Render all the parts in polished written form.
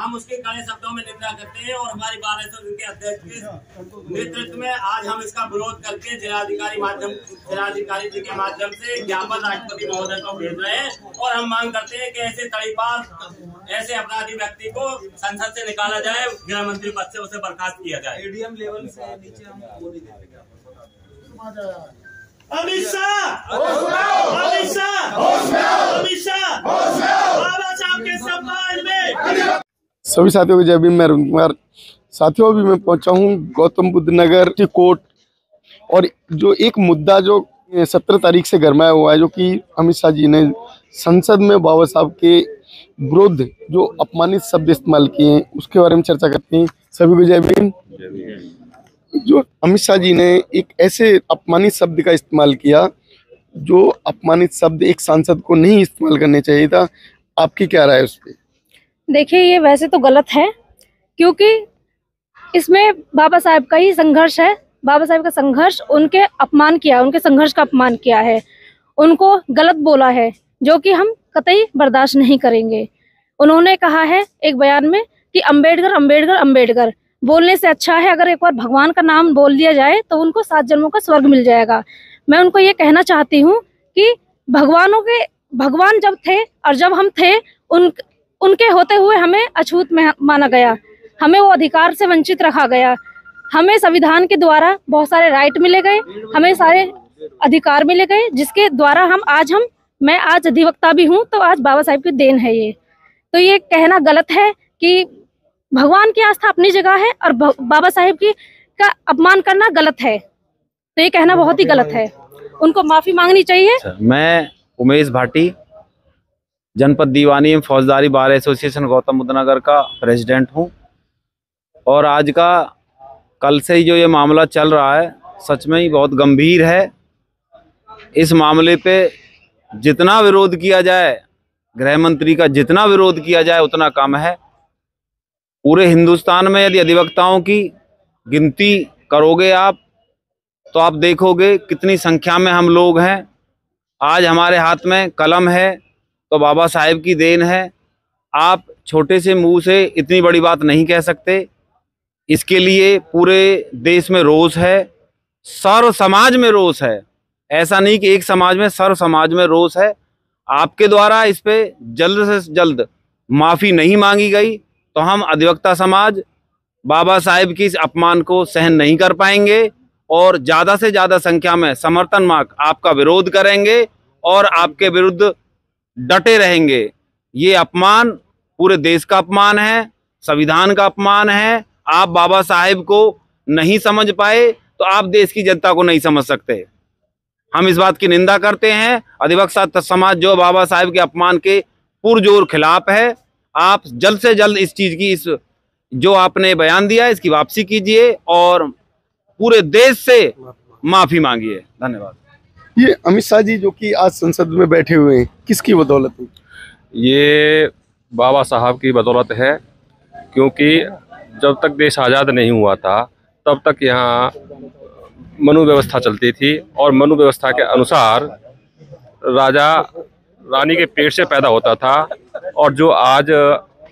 हम उसके कड़े शब्दों में निंदा करते हैं और हमारी 1200 दिन के अध्यक्ष के नेतृत्व में आज हम इसका विरोध करके जिलाधिकारी जी के माध्यम से ज्ञापन राष्ट्रपति महोदय को भेज रहे हैं और हम मांग करते हैं कि ऐसे तड़ीपार ऐसे अपराधी व्यक्ति को संसद से निकाला जाए, गृह मंत्री पद से उसे बर्खास्त किया जाए। एडीएम लेवल से नीचे हम वो नहीं देते। अमित शाह, अमित शाह, अमित शाह, बाबा साहब के सम्मान में। सभी साथियों को जय भीम। मैं अरुण कुमार। साथियों, अभी मैं पहुंचा हूं गौतम बुद्ध नगर कोर्ट और जो एक मुद्दा जो 17 तारीख से गरमाया हुआ है, जो कि अमित शाह जी ने संसद में बाबा साहब के विरुद्ध जो अपमानित शब्द इस्तेमाल किए हैं, उसके बारे में चर्चा करते हैं। सभी को जय भीम। जो अमित शाह जी ने एक ऐसे अपमानित शब्द का इस्तेमाल किया, जो अपमानित शब्द एक सांसद को नहीं इस्तेमाल करने चाहिए था, आपकी क्या राय है उस पर? देखिए, ये वैसे तो गलत है, क्योंकि इसमें बाबा साहब का ही संघर्ष है। बाबा साहब का संघर्ष, उनके अपमान किया, उनके संघर्ष का अपमान किया है, उनको गलत बोला है, जो कि हम कतई बर्दाश्त नहीं करेंगे। उन्होंने कहा है एक बयान में कि अंबेडकर अंबेडकर अंबेडकर बोलने से अच्छा है अगर एक बार भगवान का नाम बोल दिया जाए तो उनको 7 जन्मों का स्वर्ग मिल जाएगा। मैं उनको ये कहना चाहती हूँ कि भगवान जब थे और जब हम थे, उनके होते हुए हमें अछूत माना गया, हमें वो अधिकार से वंचित रखा गया। हमें संविधान के द्वारा बहुत सारे राइट मिले गए, हमें सारे अधिकार मिले गए, जिसके द्वारा मैं आज अधिवक्ता भी हूँ, तो आज बाबा साहब की देन है ये। तो ये कहना गलत है कि भगवान की आस्था अपनी जगह है और बाबा साहब का अपमान करना गलत है, तो ये कहना बहुत ही गलत है। उनको माफी मांगनी चाहिए। मैं उमेश भाटी, जनपद दीवानी एवं फौजदारी बार एसोसिएशन गौतम बुद्ध नगर का प्रेसिडेंट हूँ। और आज का कल से ही जो ये मामला चल रहा है, सच में ही बहुत गंभीर है। इस मामले पे जितना विरोध किया जाए, गृह मंत्री का जितना विरोध किया जाए उतना कम है। पूरे हिंदुस्तान में यदि अधिवक्ताओं की गिनती करोगे आप, तो आप देखोगे कितनी संख्या में हम लोग हैं। आज हमारे हाथ में कलम है तो बाबा साहेब की देन है। आप छोटे से मुंह से इतनी बड़ी बात नहीं कह सकते। इसके लिए पूरे देश में रोष है, सर्व समाज में रोष है। ऐसा नहीं कि एक समाज में, सर्व समाज में रोष है। आपके द्वारा इस पे जल्द से जल्द माफ़ी नहीं मांगी गई तो हम अधिवक्ता समाज बाबा साहेब की इस अपमान को सहन नहीं कर पाएंगे और ज़्यादा से ज़्यादा संख्या में समर्थन मार्ग आपका विरोध करेंगे और आपके विरुद्ध डटे रहेंगे। ये अपमान पूरे देश का अपमान है, संविधान का अपमान है। आप बाबा साहेब को नहीं समझ पाए तो आप देश की जनता को नहीं समझ सकते। हम इस बात की निंदा करते हैं। अधिवक्ता समाज जो बाबा साहेब के अपमान के पुरजोर खिलाफ है। आप जल्द से जल्द इस चीज़ की, इस जो आपने बयान दिया है, इसकी वापसी कीजिए और पूरे देश से माफ़ी मांगिए। धन्यवाद। ये अमित शाह जी जो कि आज संसद में बैठे हुए हैं, किसकी बदौलत है? ये बाबा साहब की बदौलत है, क्योंकि जब तक देश आज़ाद नहीं हुआ था तब तक यहाँ मनु व्यवस्था चलती थी और मनु व्यवस्था के अनुसार राजा रानी के पेट से पैदा होता था। और जो आज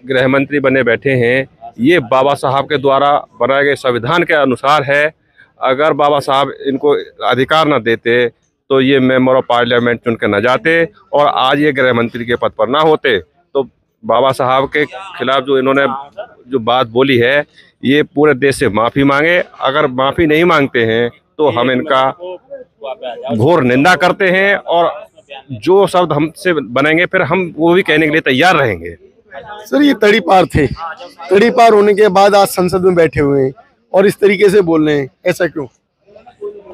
गृह मंत्री बने बैठे हैं, ये बाबा साहब के द्वारा बनाए गए संविधान के अनुसार है। अगर बाबा साहब इनको अधिकार न देते तो ये मेंबर ऑफ पार्लियामेंट चुन के न जाते और आज ये गृह मंत्री के पद पर ना होते। तो बाबा साहब के खिलाफ जो इन्होंने जो बात बोली है, ये पूरे देश से माफ़ी मांगे। अगर माफ़ी नहीं मांगते हैं तो हम इनका घोर निंदा करते हैं और जो शब्द हमसे बनेंगे फिर हम वो भी कहने के लिए तैयार रहेंगे। सर, ये तड़ीपार थे, तड़ीपार होने के बाद आज संसद में बैठे हुए हैं और इस तरीके से बोल रहे हैं, ऐसा क्यों?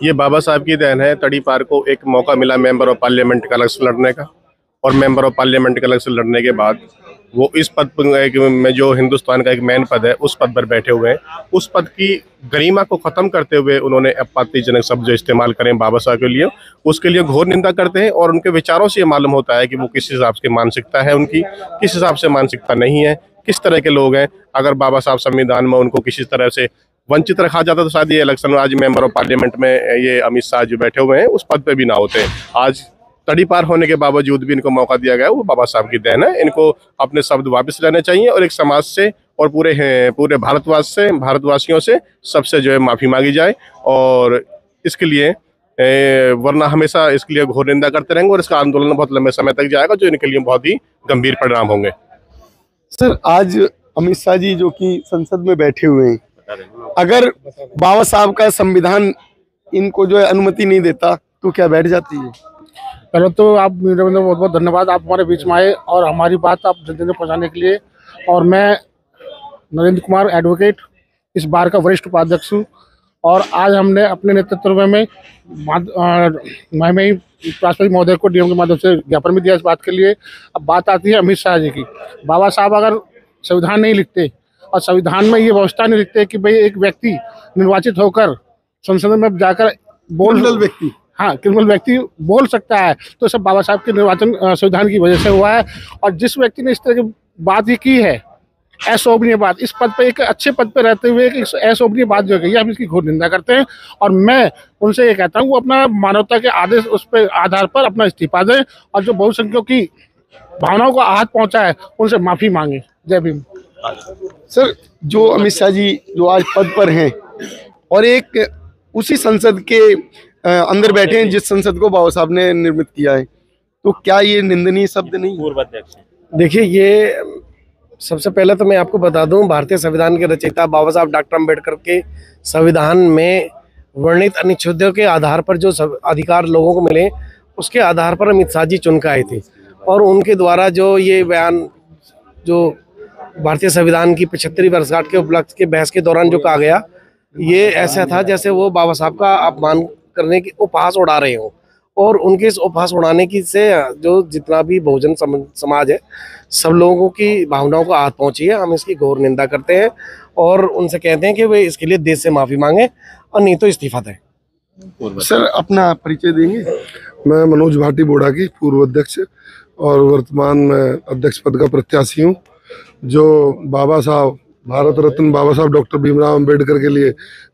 ये बाबा साहब की देन है। तड़ीपार को एक मौका मिला मेंबर ऑफ पार्लियामेंट का इलेक्शन लड़ने का, और मेंबर ऑफ पार्लियामेंट का इलेक्शन लड़ने के बाद वो इस पद में, जो हिंदुस्तान का एक मेन पद है, उस पद पर बैठे हुए हैं। उस पद की गरिमा को खत्म करते हुए उन्होंने आपत्तिजनक शब्द जो इस्तेमाल करें बाबा साहब के लिए, उसके लिए घोर निंदा करते हैं। और उनके विचारों से ये मालूम होता है कि वो किस हिसाब से मानसिकता है उनकी, किस हिसाब से मानसिकता नहीं है, किस तरह के लोग हैं। अगर बाबा साहब संविधान में उनको किसी तरह से वंचित रखा जाता तो शायद ये इलेक्शन में आज मेंबर ऑफ पार्लियामेंट में ये अमित शाह जो बैठे हुए हैं उस पद पे भी ना होते। आज तड़ीपार होने के बावजूद भी इनको मौका दिया गया, वो बाबा साहब की देन है। इनको अपने शब्द वापस लेने चाहिए और एक समाज से और पूरे भारतवासियों से सबसे जो है माफ़ी मांगी जाए। और इसके लिए वरना हमेशा इसके लिए घोर निंदा करते रहेंगे और इसका आंदोलन बहुत लंबे समय तक जाएगा, जो इनके लिए बहुत ही गंभीर परिणाम होंगे। सर, आज अमित शाह जी जो कि संसद में बैठे हुए हैं, अगर बाबा साहब का संविधान इनको जो है अनुमति नहीं देता तो क्या बैठ जाती है? पहले तो आप बहुत बहुत धन्यवाद, आप हमारे बीच में आए और हमारी बात आप जनता तक पहुँचाने के लिए। और मैं नरेंद्र कुमार एडवोकेट, इस बार का वरिष्ठ उपाध्यक्ष हूँ। और आज हमने अपने नेतृत्व में राष्ट्रपति महोदय को डीएम के माध्यम से ज्ञापन भी दिया इस बात के लिए। अब बात आती है अमित शाह जी की। बाबा साहब अगर संविधान नहीं लिखते और संविधान में ये व्यवस्था नहीं लिखते कि भाई एक व्यक्ति निर्वाचित होकर संसद में जाकर क्रिमिनल व्यक्ति बोल सकता है, तो सब बाबा साहब के निर्वाचन संविधान की वजह से हुआ है। और जिस व्यक्ति ने इस तरह की बात ही की है, अशोभनीय बात, इस पद पे एक अच्छे पद पे रहते हुए एक अशोभनीय बात जो है, हम इसकी घोर निंदा करते हैं। और मैं उनसे ये कहता हूँ वो अपना मानवता के आदेश उस पर आधार पर अपना इस्तीफा दें और जो बहुसंख्यकों की भावनाओं को आहत पहुंचा है उनसे माफी मांगे। जय भीम। सर, जो अमित शाह जी जो आज पद पर हैं और एक उसी संसद के अंदर बैठे हैं जिस संसद को बाबा साहब ने निर्मित किया है, तो क्या ये निंदनीय शब्द नहीं? पूर्व अध्यक्ष देखिए, ये सबसे पहले तो मैं आपको बता दूं, भारतीय संविधान के रचयिता बाबा साहब डॉक्टर अम्बेडकर के संविधान में वर्णित अनुच्छेदों के आधार पर जो अधिकार लोगों को मिले, उसके आधार पर अमित शाह जी चुन के आए थे। और उनके द्वारा जो ये बयान जो भारतीय संविधान की 75वीं वर्षगांठ के उपलक्ष्य के बहस के दौरान जो कहा गया, ये ऐसा था जैसे वो बाबा साहब का अपमान करने की उपहास उड़ा रहे हो। और उनके इस उपहास उड़ाने की से जो जितना भी बहुजन समाज है, सब लोगों की भावनाओं को आहत पहुंची है। हम इसकी घोर निंदा करते हैं और उनसे कहते हैं कि वे इसके लिए देश से माफ़ी मांगे और नहीं तो इस्तीफा दें। सर, अपना परिचय देंगे? मैं मनोज भाटी बोड़ा की पूर्व अध्यक्ष और वर्तमान में अध्यक्ष पद का प्रत्याशी हूँ। जो बाबा साहब, भारत रत्न बाबा साहब डॉक्टर भीमराव अंबेडकर के लिए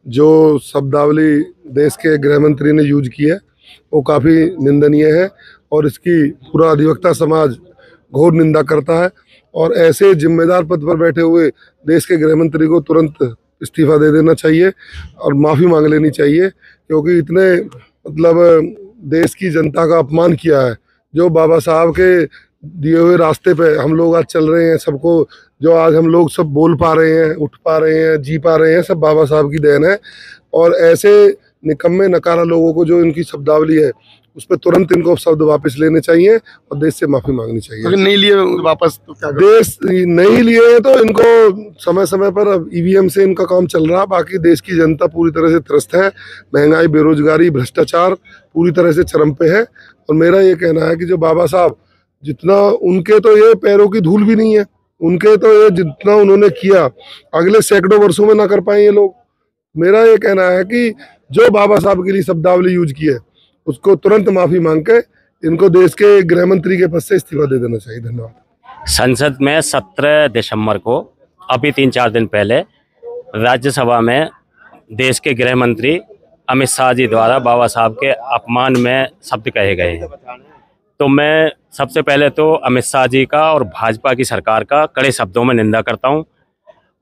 जो शब्दावली देश के गृह मंत्री ने यूज की है, वो काफ़ी निंदनीय है और इसकी पूरा अधिवक्ता समाज घोर निंदा करता है। और ऐसे जिम्मेदार पद पर बैठे हुए देश के गृह मंत्री को तुरंत इस्तीफा दे देना चाहिए और माफ़ी मांग लेनी चाहिए, क्योंकि इतने देश की जनता का अपमान किया है। जो बाबा साहब के दिए हुए रास्ते पे हम लोग आज चल रहे हैं, सबको जो आज हम लोग सब बोल पा रहे हैं, उठ पा रहे हैं, जी पा रहे हैं, सब बाबा साहब की देन है। और ऐसे निकम्मे नकारा लोगों को जो इनकी शब्दावली है उस पर तुरंत इनको शब्द वापस लेने चाहिए और देश से माफी मांगनी चाहिए। अगर नहीं लिए वापस तो क्या देश नहीं लिए तो इनको समय समय पर अब ईवीएम से इनका काम चल रहा। बाकी देश की जनता पूरी तरह से त्रस्त है। महंगाई, बेरोजगारी, भ्रष्टाचार पूरी तरह से चरम पे है। और मेरा ये कहना है कि जो बाबा साहब जितना, उनके तो ये पैरों की धूल भी नहीं है, उनके तो ये जितना उन्होंने किया अगले सैकड़ों वर्षों में ना कर पाए ये लोग। मेरा ये कहना है कि जो बाबा साहब के लिए शब्दावली यूज की है उसको तुरंत माफी मांग के इनको देश के गृह मंत्री के पद से इस्तीफा दे देना चाहिए। धन्यवाद। संसद में 17 दिसंबर को, अभी 3-4 दिन पहले, राज्यसभा में देश के गृह मंत्री अमित शाह जी द्वारा बाबा साहब के अपमान में शब्द कहे गए हैं। तो मैं सबसे पहले तो अमित शाह जी का और भाजपा की सरकार का कड़े शब्दों में निंदा करता हूं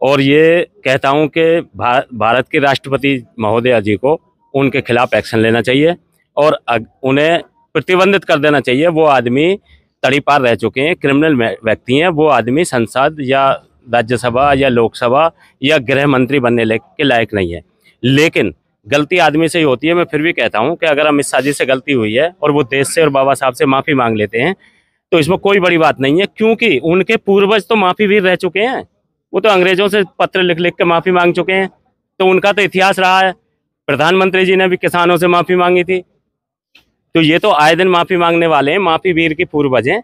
और ये कहता हूं कि भारत के राष्ट्रपति महोदया जी को उनके खिलाफ एक्शन लेना चाहिए और उन्हें प्रतिबंधित कर देना चाहिए। वो आदमी तड़ीपार रह चुके हैं, क्रिमिनल व्यक्ति हैं। वो आदमी संसद या राज्यसभा या लोकसभा या गृह मंत्री बनने के लायक नहीं है। लेकिन गलती आदमी से ही होती है। मैं फिर भी कहता हूं कि अगर अमित शाह जी से गलती हुई है और वो देश से और बाबा साहब से माफ़ी मांग लेते हैं तो इसमें कोई बड़ी बात नहीं है, क्योंकि उनके पूर्वज तो माफ़ी वीर रह चुके हैं। वो तो अंग्रेजों से पत्र लिख लिख के माफ़ी मांग चुके हैं, तो उनका तो इतिहास रहा है। प्रधानमंत्री जी ने भी किसानों से माफ़ी मांगी थी। तो ये तो आए दिन माफ़ी मांगने वाले हैं, माफ़ी वीर के पूर्वज हैं।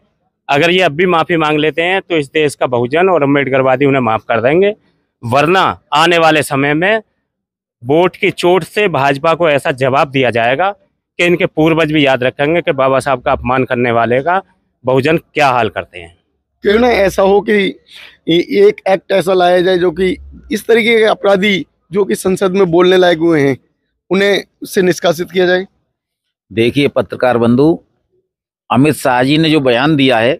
अगर ये अब भी माफ़ी मांग लेते हैं तो इस देश का बहुजन और अम्बेडकरवादी उन्हें माफ़ कर देंगे। वरना आने वाले समय में वोट की चोट से भाजपा को ऐसा जवाब दिया जाएगा कि इनके पूर्वज भी याद रखेंगे कि बाबा साहब का अपमान करने वाले का बहुजन क्या हाल करते हैं। क्यों ना ऐसा हो कि एक एक्ट ऐसा लाया जाए जो कि इस तरीके के अपराधी जो कि संसद में बोलने लायक हुए हैं उन्हें उससे निष्कासित किया जाए। देखिए पत्रकार बंधु, अमित शाह जी ने जो बयान दिया है,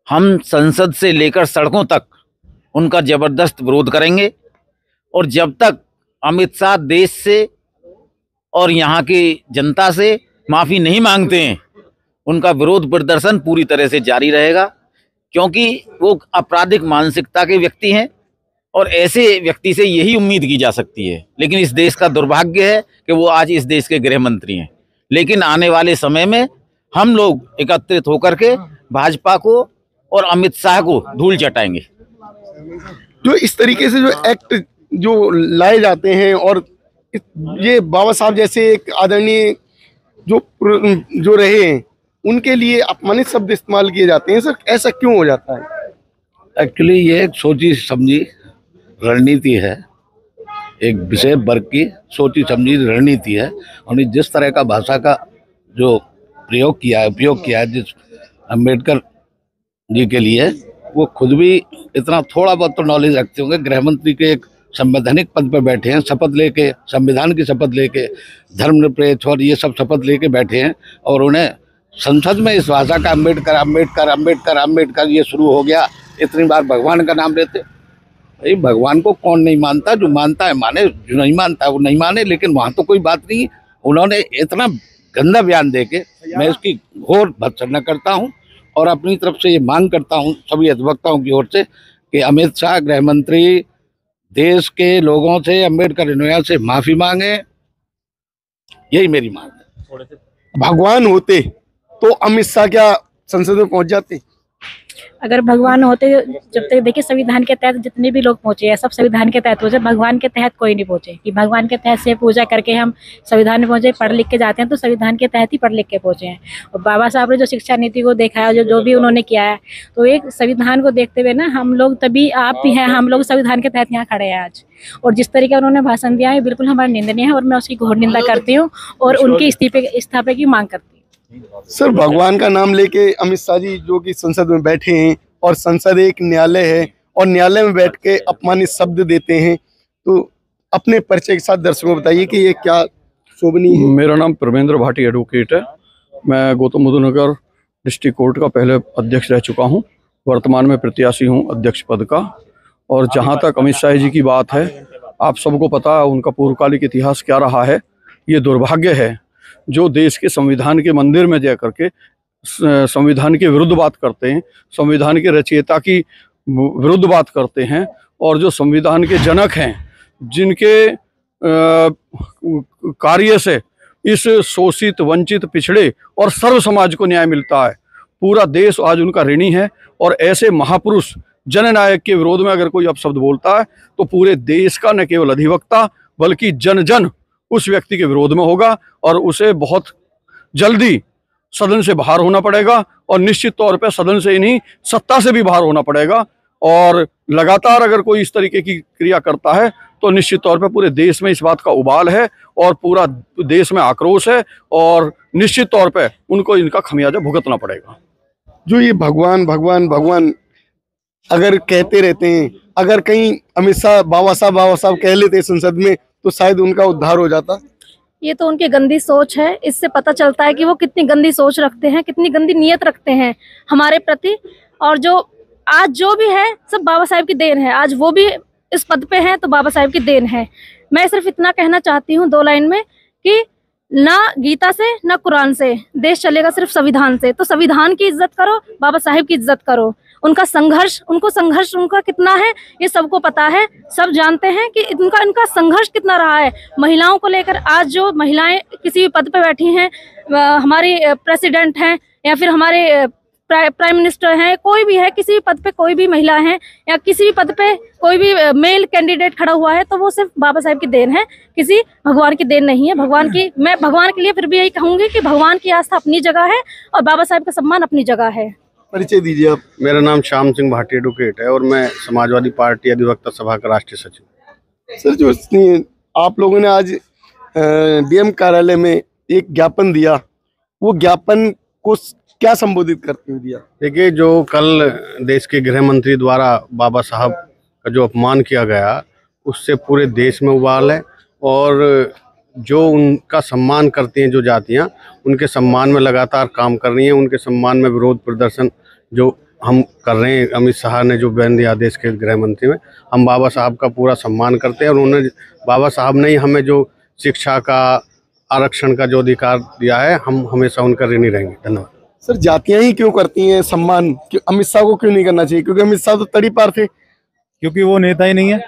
हम संसद से लेकर सड़कों तक उनका जबरदस्त विरोध करेंगे। और जब तक अमित शाह देश से और यहाँ की जनता से माफी नहीं मांगते हैं, उनका विरोध प्रदर्शन पूरी तरह से जारी रहेगा, क्योंकि वो आपराधिक मानसिकता के व्यक्ति हैं और ऐसे व्यक्ति से यही उम्मीद की जा सकती है। लेकिन इस देश का दुर्भाग्य है कि वो आज इस देश के गृह मंत्री हैं। लेकिन आने वाले समय में हम लोग एकत्रित होकर के भाजपा को और अमित शाह को धूल चटाएंगे। जो इस तरीके से जो एक्ट जो लाए जाते हैं और ये बाबा साहब जैसे एक आदरणीय जो रहे हैं, उनके लिए अपमानित शब्द इस्तेमाल किए जाते हैं, सर ऐसा क्यों हो जाता है? एक्चुअली ये एक सोची समझी रणनीति है, एक विशेष वर्ग की सोची समझी रणनीति है। और जिस तरह का भाषा का जो उपयोग किया है जिस अम्बेडकर जी के लिए, वो खुद भी इतना थोड़ा बहुत तो नॉलेज रखते होंगे। गृह मंत्री के एक संवैधानिक पद पर बैठे हैं, शपथ लेके, संविधान की शपथ लेके, धर्मनिरपेक्ष और ये सब शपथ लेके बैठे हैं, और उन्हें संसद में इस भाषा का अम्बेडकर अम्बेडकर अम्बेडकर अम्बेडकर ये शुरू हो गया। इतनी बार भगवान का नाम लेते। भाई भगवान को कौन नहीं मानता? जो मानता है माने, जो नहीं मानता है वो नहीं माने। लेकिन वहाँ तो कोई बात नहीं। उन्होंने इतना गंदा बयान दे के मैं इसकी घोर भर्त्सना करता हूँ और अपनी तरफ से ये मांग करता हूँ सभी अधिवक्ताओं की ओर से कि अमित शाह गृह मंत्री देश के लोगों से, अम्बेडकर अनुयायियों से माफी मांगे। यही मेरी मांग है। भगवान होते तो अमित शाह क्या संसद में पहुंच जाते? अगर भगवान होते, जब तक देखिए संविधान के तहत जितने भी लोग पहुंचे हैं सब संविधान के तहत पहुंचे, भगवान के तहत कोई नहीं पहुंचे। कि भगवान के तहत से पूजा करके हम संविधान में पहुंचे, पढ़ लिख के जाते हैं तो संविधान के तहत ही पढ़ लिख के पहुंचे हैं। और बाबा साहब ने जो शिक्षा नीति को देखा है, जो भी उन्होंने किया है, तो एक संविधान को देखते हुए ना हम लोग, तभी आप भी हैं, हम लोग संविधान के तहत यहाँ खड़े हैं आज। और जिस तरीके उन्होंने भाषण दिया है बिल्कुल हमारा निंदनीय है और मैं उसकी घोर निंदा करती हूँ और उनके इस्तीफे की मांग करती हूँ। सर भगवान का नाम लेके अमित शाह जी जो कि संसद में बैठे हैं, और संसद एक न्यायालय है और न्यायालय में बैठ के अपमानित शब्द देते हैं, तो अपने परिचय के साथ दर्शकों को बताइए कि ये क्या शोभनीय है। मेरा नाम परमेंद्र भाटी एडवोकेट है। मैं गौतम बुद्ध नगर डिस्ट्रिक्ट कोर्ट का पहले अध्यक्ष रह चुका हूं। वर्तमान में प्रत्याशी हूं अध्यक्ष पद का। और जहां तक अमित शाह जी की बात है, आप सबको पता है उनका पूर्वकालिक इतिहास क्या रहा है। ये दुर्भाग्य है जो देश के संविधान के मंदिर में जा करके संविधान के विरुद्ध बात करते हैं, संविधान के रचयिता की विरुद्ध बात करते हैं, और जो संविधान के जनक हैं, जिनके कार्य से इस शोषित, वंचित, पिछड़े और सर्व समाज को न्याय मिलता है। पूरा देश आज उनका ऋणी है। और ऐसे महापुरुष जननायक के विरोध में अगर कोई अपशब्द बोलता है तो पूरे देश का न केवल अधिवक्ता बल्कि जन जन उस व्यक्ति के विरोध में होगा और उसे बहुत जल्दी सदन से बाहर होना पड़ेगा। और निश्चित तौर पे सदन से ही नहीं, सत्ता से भी बाहर होना पड़ेगा। और लगातार अगर कोई इस तरीके की क्रिया करता है तो निश्चित तौर पे पूरे देश में इस बात का उबाल है और पूरा देश में आक्रोश है, और निश्चित तौर पे उनको इनका खमियाजा भुगतना पड़ेगा। जो ये भगवान भगवान भगवान अगर कहते रहते हैं, अगर कहीं अमित शाह बाबा साहब कह लेते संसद में तो शायद उनका उद्धार हो जाता। ये तो उनकी गंदी सोच है। इससे पता चलता है कि वो कितनी गंदी सोच रखते हैं, कितनी गंदी नीयत रखते हैं हमारे प्रति। और जो आज जो भी है सब बाबा साहब की देन है। आज वो भी इस पद पे हैं तो बाबा साहब की देन है। मैं सिर्फ इतना कहना चाहती हूँ 2 लाइन में कि ना गीता से ना कुरान से देश चलेगा, सिर्फ संविधान से। तो संविधान की इज्जत करो, बाबा साहब की इज्जत करो। उनका संघर्ष उनका कितना है ये सबको पता है, सब जानते हैं कि इनका संघर्ष कितना रहा है महिलाओं को लेकर। आज जो महिलाएं किसी भी पद पे बैठी हैं, हमारी प्रेसिडेंट हैं या फिर हमारे प्राइम मिनिस्टर हैं, कोई भी है, किसी भी पद पे कोई भी महिला है या किसी भी पद पे कोई भी मेल कैंडिडेट खड़ा हुआ है तो वो सिर्फ बाबा साहब की देन है, किसी भगवान की देन नहीं है। मैं भगवान के लिए फिर भी यही कहूंगी कि भगवान की आस्था अपनी जगह है और बाबा साहब का सम्मान अपनी जगह है। परिचय दीजिए आप। मेरा नाम श्याम सिंह भाटी एडवोकेट है और मैं समाजवादी पार्टी अधिवक्ता सभा का राष्ट्रीय सचिव। सर जो आप लोगों ने आज डीएम कार्यालय में एक ज्ञापन दिया, वो ज्ञापन को क्या संबोधित करते हुए दिया? देखिए, जो कल देश के गृह मंत्री द्वारा बाबा साहब का जो अपमान किया गया उससे पूरे देश में उबाल है। और जो उनका सम्मान करती हैं जो जातियां, उनके सम्मान में लगातार काम कर रही हैं, उनके सम्मान में विरोध प्रदर्शन जो हम कर रहे हैं। अमित शाह ने जो बयान दिया देश के गृह मंत्री में, हम बाबा साहब का पूरा सम्मान करते हैं और उन्होंने बाबा साहब ने ही हमें जो शिक्षा का, आरक्षण का जो अधिकार दिया है, हम हमेशा उनका ऋणी रहेंगे। धन्यवाद। सर, जातियां ही क्यों करती हैं सम्मान, अमित शाह को क्यों नहीं करना चाहिए? क्योंकि अमित शाह तो तड़ी पार थे। क्योंकि वो नेता ही नहीं है,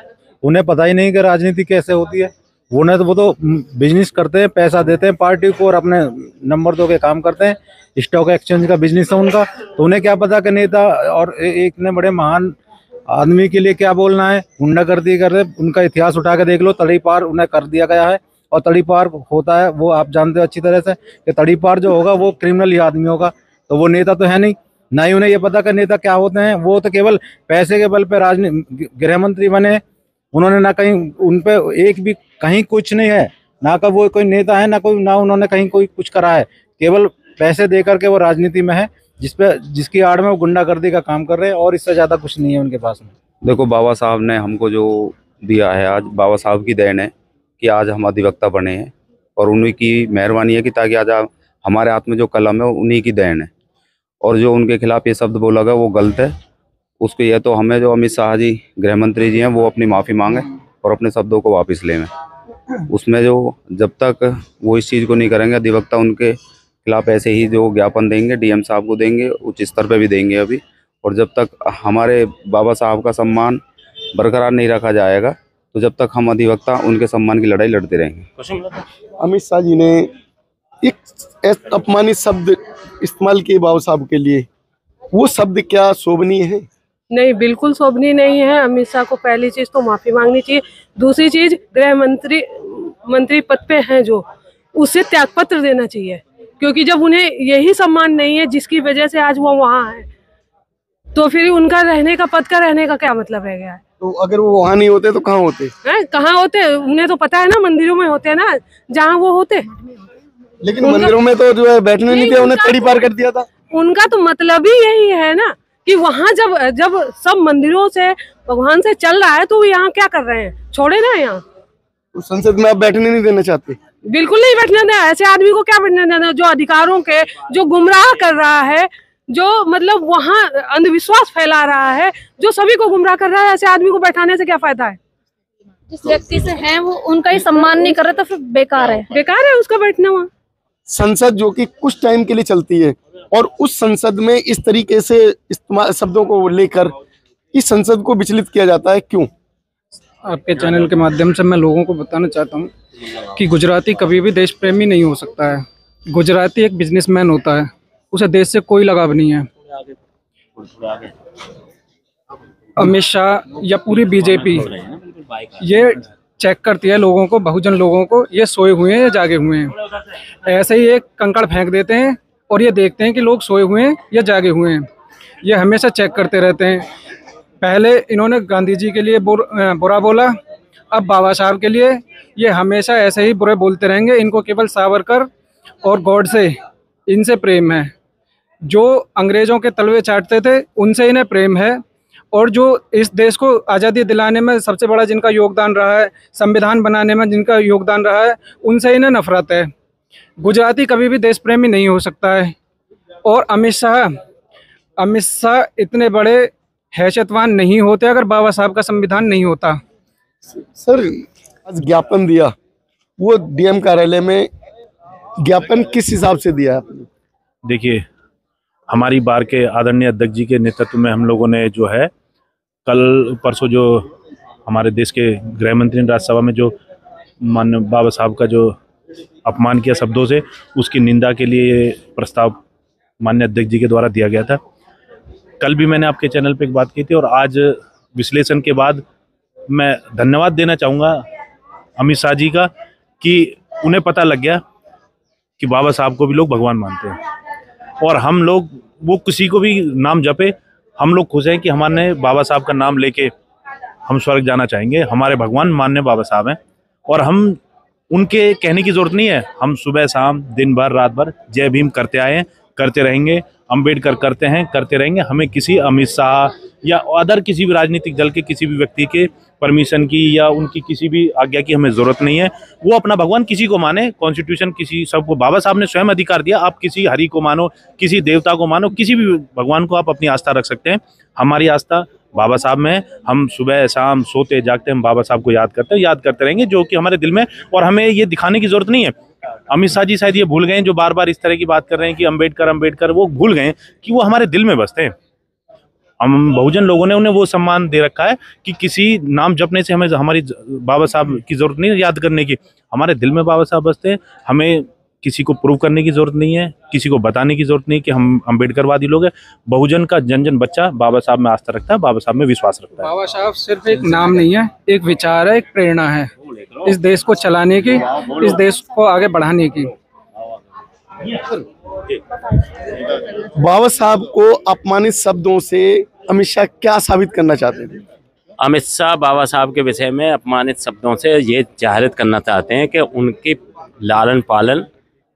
उन्हें पता ही नहीं कि राजनीति कैसे होती है। वो तो बिजनेस करते हैं, पैसा देते हैं पार्टी को और अपने नंबर 2 के काम करते हैं। स्टॉक एक्सचेंज का बिजनेस है उनका, तो उन्हें क्या पता कि नेता और एक ने बड़े महान आदमी के लिए क्या बोलना है। गुंडागर्दी कर रहे, उनका इतिहास उठा के देख लो, तड़ी पार उन्हें कर दिया गया है। और तड़ी पार होता है वो आप जानते हो अच्छी तरह से कि तड़ी पार जो होगा वो क्रिमिनल ही आदमी होगा, तो वो नेता तो है नहीं। ना ही उन्हें ये पता कि नेता क्या होते हैं। वो तो केवल पैसे के बल पे गृह मंत्री बने। उन्होंने ना कहीं उन पे एक भी कहीं कुछ नहीं है, ना का वो कोई नेता है, ना उन्होंने कहीं कोई कुछ करा है। केवल पैसे दे करके वो राजनीति में है, जिसकी आड़ में वो गुंडागर्दी का काम कर रहे हैं और इससे ज्यादा कुछ नहीं है उनके पास में। देखो, बाबा साहब ने हमको जो दिया है, आज बाबा साहब की देन है कि आज हम अधिवक्ता बने हैं और उन्हीं की मेहरबानी है कि ताकि आज हमारे हाथ में जो कलम है उन्हीं की देन है। और जो उनके खिलाफ ये शब्द बोला गया वो गलत है। उसके ये तो हमें जो अमित शाह जी गृह मंत्री जी हैं वो अपनी माफ़ी मांगे और अपने शब्दों को वापस लें। उसमें जो जब तक वो इस चीज़ को नहीं करेंगे, अधिवक्ता उनके खिलाफ ऐसे ही जो ज्ञापन देंगे, डीएम साहब को देंगे, उच्च स्तर पे भी देंगे अभी। और जब तक हमारे बाबा साहब का सम्मान बरकरार नहीं रखा जाएगा, तो जब तक हम अधिवक्ता उनके सम्मान की लड़ाई लड़ते रहेंगे। अमित शाह जी ने एक अपमानित शब्द इस्तेमाल किए बाबा साहब के लिए, वो शब्द क्या शोभनीय है? नहीं, बिल्कुल शोभनीय नहीं है। अमित शाह को पहली चीज तो माफी मांगनी चाहिए। दूसरी चीज, गृह मंत्री पद पे हैं जो, उससे त्यागपत्र देना चाहिए, क्योंकि जब उन्हें यही सम्मान नहीं है जिसकी वजह से आज वो वहाँ है, तो फिर उनका रहने का, पद का रहने का क्या मतलब रह गया है? तो अगर वो वहाँ नहीं होते तो कहाँ होते? कहाँ होते? उन्हें तो पता है ना, मंदिरों में होते हैं ना जहाँ वो होते। लेकिन मंदिरों में तो जो है बैठने नहीं दिया, उन्हें तड़ी पार कर दिया था। उनका तो मतलब ही यही है ना कि वहाँ जब सब मंदिरों से, भगवान से चल रहा है, तो वो यहाँ क्या कर रहे हैं? छोड़े ना यहाँ। तो संसद में आप बैठने नहीं देना चाहते? बिल्कुल नहीं बैठने देना। ऐसे आदमी को क्या बैठने देना जो अधिकारों के, जो गुमराह कर रहा है, जो मतलब वहाँ अंधविश्वास फैला रहा है, जो सभी को गुमराह कर रहा है। ऐसे आदमी को बैठाने से क्या फायदा है? जिस व्यक्ति से है वो उनका ही सम्मान नहीं कर रहे तो फिर बेकार है उसका बैठना वहाँ। संसद जो कि कुछ टाइम के लिए चलती है और उस संसद में इस तरीके से इस्तेमाल शब्दों को लेकर इस संसद को विचलित किया जाता है, क्यों? आपके चैनल के माध्यम से मैं लोगों को बताना चाहता हूँ कि गुजराती कभी भी देश प्रेमी नहीं हो सकता है। गुजराती एक बिजनेसमैन होता है, उसे देश से कोई लगाव नहीं है। अमित शाह या पूरी बीजेपी ये चेक करती है लोगों को, बहुजन लोगों को, ये सोए हुए हैं या जागे हुए हैं। ऐसे ही एक कंकड़ फेंक देते हैं और ये देखते हैं कि लोग सोए हुए हैं या जागे हुए हैं। ये हमेशा चेक करते रहते हैं। पहले इन्होंने गांधी जी के लिए बुरा बोला, अब बाबा साहब के लिए। ये हमेशा ऐसे ही बुरे बोलते रहेंगे। इनको केवल सावरकर और गॉडसे, इनसे प्रेम है। जो अंग्रेज़ों के तलवे चाटते थे उनसे इन्हें प्रेम है। और जो इस देश को आज़ादी दिलाने में सबसे बड़ा जिनका योगदान रहा है, संविधान बनाने में जिनका योगदान रहा है, उनसे इन्हें नफरत है। गुजराती कभी भी देश प्रेमी नहीं हो सकता है। और अमित शाह इतने बड़े हैसियतवान नहीं होते अगर बाबा साहब का संविधान नहीं होता। सर, आज ज्ञापन दिया, वो डीएम कार्यालय में ज्ञापन किस हिसाब से दिया आपने? देखिए, हमारी बार के आदरणीय अध्यक्ष जी के नेतृत्व में हम लोगों ने जो है कल परसों जो हमारे देश के गृह मंत्री ने राज्यसभा में जो माननीय बाबा साहब का जो अपमान किया शब्दों से, उसकी निंदा के लिए प्रस्ताव माननीय अध्यक्ष जी के द्वारा दिया गया था। कल भी मैंने आपके चैनल पे एक बात की थी और आज विश्लेषण के बाद मैं धन्यवाद देना चाहूँगा अमित शाह जी का कि उन्हें पता लग गया कि बाबा साहब को भी लोग भगवान मानते हैं और हम लोग, वो किसी को भी नाम जपे, हम लोग खुश हैं कि हमारे बाबा साहब का नाम लेके हम स्वर्ग जाना चाहेंगे। हमारे भगवान माननीय बाबा साहब हैं और हम उनके कहने की जरूरत नहीं है। हम सुबह शाम दिन भर रात भर जय भीम करते आए हैं, करते रहेंगे। अम्बेडकर करते हैं, करते रहेंगे। हमें किसी अमित शाह या अदर किसी भी राजनीतिक दल के किसी भी व्यक्ति के परमिशन की या उनकी किसी भी आज्ञा की हमें जरूरत नहीं है। वो अपना भगवान किसी को माने, कॉन्स्टिट्यूशन किसी सबको, बाबा साहब ने स्वयं अधिकार दिया, आप किसी हरि को मानो, किसी देवता को मानो, किसी भी भगवान को आप अपनी आस्था रख सकते हैं। हमारी आस्था बाबा साहब में है। हम सुबह शाम सोते जागते हम बाबा साहब को याद करते हैं, याद करते रहेंगे, जो कि हमारे दिल में, और हमें ये दिखाने की जरूरत नहीं है। अमित शाह जी शायद ये भूल गए जो बार बार इस तरह की बात कर रहे हैं कि अम्बेडकर अम्बेडकर, वो भूल गए कि वो हमारे दिल में बसते हैं। हम बहुजन लोगों ने उन्हें वो सम्मान दे रखा है कि किसी नाम जपने से हमें हमारी बाबा साहब की जरूरत नहीं है याद करने की। हमारे दिल में बाबा साहब बसते हैं। हमें किसी को प्रूव करने की जरूरत नहीं है, किसी को बताने की जरूरत नहीं कि हम अम्बेडकरवादी लोग हैं। बहुजन का जन जन बच्चा बाबा साहब में आस्था रखता है, बाबा साहब में विश्वास रखता है। बाबा साहब सिर्फ एक नाम नहीं है, एक विचार है, एक प्रेरणा है इस देश को चलाने की, इस देश को आगे बढ़ाने की। बाबा साहब को अपमानित शब्दों से अमित शाह क्या साबित करना चाहते थे? अमित शाह बाबा साहब के विषय में अपमानित शब्दों से ये जाहिर करना चाहते हैं कि उनकी लालन पालन,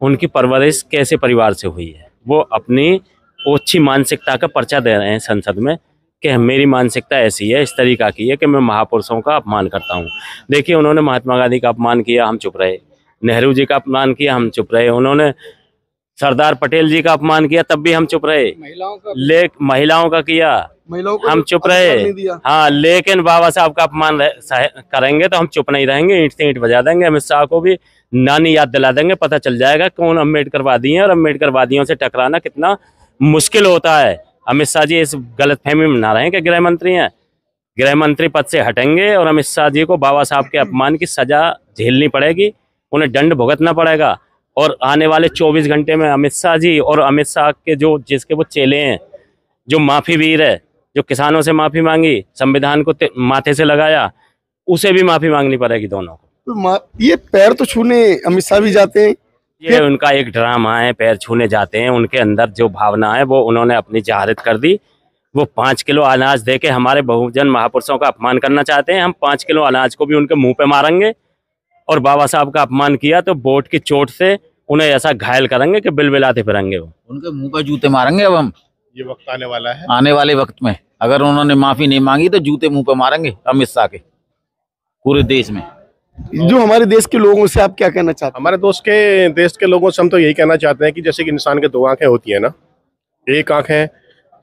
उनकी परवरिश कैसे परिवार से हुई है। वो अपनी ओछी मानसिकता का पर्चा दे रहे हैं संसद में कि मेरी मानसिकता ऐसी है, इस तरीका की है कि मैं महापुरुषों का अपमान करता हूँ। देखिए, उन्होंने महात्मा गांधी का अपमान किया, हम चुप रहे। नेहरू जी का अपमान किया, हम चुप रहे। उन्होंने सरदार पटेल जी का अपमान किया, तब भी हम चुप रहे। महिलाओं का किया, हम चुप रहे। हाँ, लेकिन बाबा साहब का अपमान करेंगे तो हम चुप नहीं रहेंगे, ईंट से ईंट बजा देंगे। अमित शाह को भी नानी याद दिला देंगे, पता चल जाएगा कौन अम्बेडकरवादी है और अम्बेडकरवादियों से टकराना कितना मुश्किल होता है। अमित शाह जी इस गलतफहमी में ना रहें कि गृह मंत्री हैं। गृह मंत्री पद से हटेंगे और अमित शाह जी को बाबा साहब के अपमान की सजा झेलनी पड़ेगी, उन्हें दंड भुगतना पड़ेगा। और आने वाले 24 घंटे में अमित शाह जी और अमित शाह के जो जिसके वो चेले हैं, जो माफी वीर है, जो किसानों से माफी मांगी, संविधान को माथे से लगाया, उसे भी माफी मांगनी पड़ेगी दोनों को। तो ये पैर तो छूने अमित शाह भी जाते हैं। ये उनका एक ड्रामा है, पैर छूने जाते हैं। उनके अंदर जो भावना है वो उन्होंने अपनी जाहिरात कर दी। वो 5 किलो अनाज दे के हमारे बहुजन महापुरुषों का अपमान करना चाहते हैं। हम 5 किलो अनाज को भी उनके मुंह पे मारेंगे और बाबा साहब का अपमान किया तो वोट की चोट से उन्हें ऐसा घायल करेंगे कि बिलबिलाते फिरेंगे। वो उनके मुंह पर जूते मारेंगे। अब हम ये वक्त आने वाला है, आने वाले वक्त में अगर उन्होंने माफी नहीं मांगी तो जूते मुंह पे मारेंगे अमित शाह के पूरे देश में। जो हमारे देश के लोगों से आप क्या कहना चाहते हैं? हमारे देश के लोगों से हम तो यही कहना चाहते हैं कि जैसे कि इंसान के 2 आंखें होती है ना, एक आंख है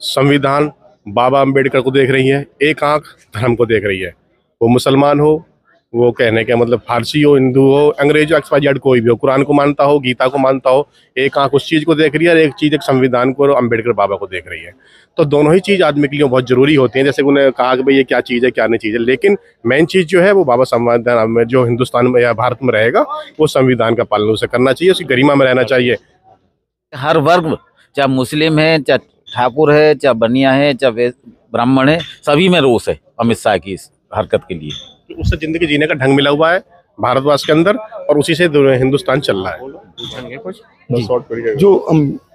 संविधान बाबा अम्बेडकर को देख रही है, एक आंख धर्म को देख रही है। वो मुसलमान हो, वो कहने का मतलब फारसी हो, हिंदू हो, अंग्रेज हो, XYZ कोई भी हो, कुरान को मानता हो, गीता को मानता हो, एक आंख उस चीज़ को देख रही है और एक चीज़ एक संविधान को और अम्बेडकर बाबा को देख रही है। तो दोनों ही चीज़ आदमी के लिए बहुत जरूरी होती है। जैसे उन्हें कहा कि भाई ये क्या चीज़ है, क्या नहीं चीज़ है, लेकिन मेन चीज़ जो है वो बाबा संविधान में, जो हिंदुस्तान में या भारत में रहेगा, वो संविधान का पालन उसे करना चाहिए, उसकी गरिमा में रहना चाहिए। हर वर्ग, चाहे मुस्लिम है, चाहे ठाकुर है, चाहे बनिया है, चाहे ब्राह्मण है, सभी में रोष है अमित शाह की इस हरकत के लिए। उससे जिंदगी जीने का ढंग मिला हुआ है भारतवर्ष के अंदर और उसी से हिंदुस्तान चल रहा है। जो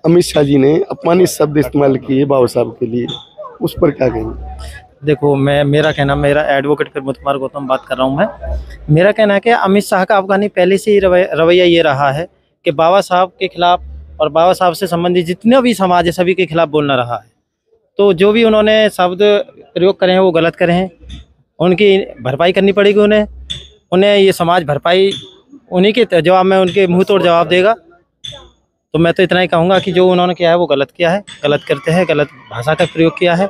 अमित शाह जी ने अपमानित शब्द इस्तेमाल किए बाबा साहब के लिए, उस पर क्या कहेंगे? देखो, मेरा एडवोकेट प्रमोद कुमार गौतम बात कर रहा हूँ। मेरा कहना है कि अमित शाह का अफगानी पहले से ही रवैया ये रहा है कि बाबा साहब के खिलाफ और बाबा साहब से संबंधित जितने भी समाज है सभी के खिलाफ बोलना रहा है। तो जो भी उन्होंने शब्द प्रयोग करे हैं वो गलत करे हैं, उनकी भरपाई करनी पड़ेगी। उन्हें ये समाज भरपाई उन्हीं के जवाब में उनके मुंह तोड़ जवाब देगा। तो मैं तो इतना ही कहूँगा कि जो उन्होंने किया है वो गलत किया है, गलत करते हैं, गलत भाषा का प्रयोग किया है,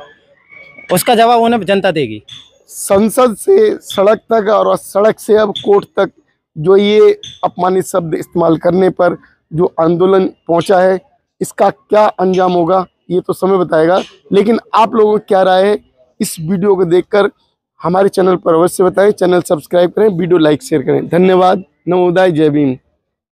उसका जवाब उन्हें जनता देगी। संसद से सड़क तक और सड़क से अब कोर्ट तक जो ये अपमानित शब्द इस्तेमाल करने पर जो आंदोलन पहुंचा है, इसका क्या अंजाम होगा ये तो समय बताएगा। लेकिन आप लोगों की क्या राय है इस वीडियो को देखकर हमारे चैनल पर अवश्य बताएं। चैनल सब्सक्राइब करें, वीडियो लाइक शेयर करें। धन्यवाद। नमोदाय, जय भीम।